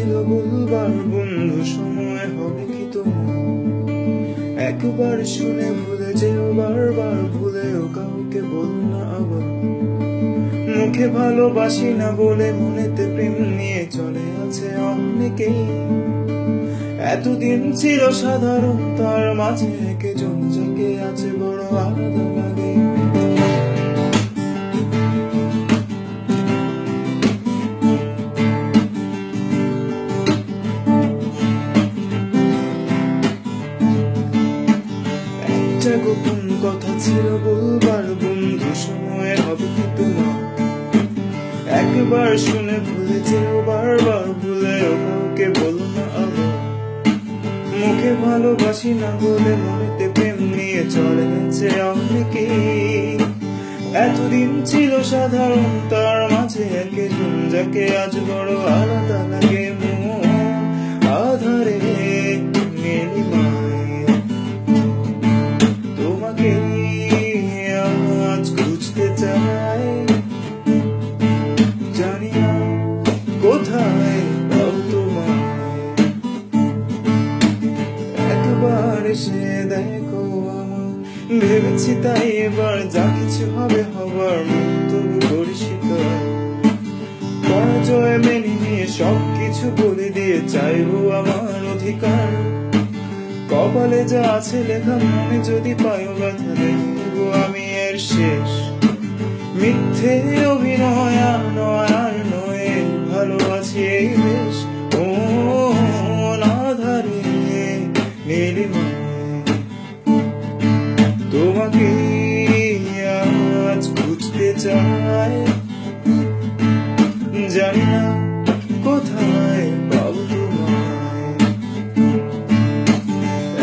ছিল বলবার বন্ধু, সময় হবে কি তোমার? একবার শুনে ভুলে যেও, বারবার ভুলেও কাউকে বলো না আবার। মুখে ভালোবাসি না বলে মনেতে প্রেম নিয়ে চলে আছে অনেকেই। এতদিন ছিল সাধারণ, তার মাঝে একজন যাকে আছে বড় আলাদা লাগে। একটা গোপন কথা ছিল বলবার বন্ধু, সময় হবে কি তোমার? একবার শুনে ভুলে যেও, বারবার ভুলেও কাউকে বলো না আবার। মুখে ভালোবাসি না বলে মনেতে প্রেম নিয়ে চলে গেছে অনেকেই। এতদিন ছিল সাধারণ, তার মাঝে একজন যাকে আজ বড় আলাদা লাগে। মন আধারে নীলিমায় তোমাকে আজ খুঁজতে চাই, জানি না কোথায় পাবো তোমায়। একবার এসে দেখো আমার, ভেবেছি তাই এবার যা কিছু হবে হবার, তবু পরিচিত পরাজয় মেনে নিয়ে সবকিছু বলে দিয়ে চাইবো আমার অধিকার। কপালে যা আছে লেখা, মনে যদি পায়ো ব্যথা, দেখবো আমি এর শেষ। মিথ্যে অভিনয় আর নয়, আর নয়, ভালো আছি এই বেশ। ও আধারে নীলিমায় তোমাকে আজ খুঁজতে চাই, জানি না কোথায় পাবো তোমায়।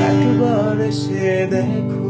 একবার এসে দেখো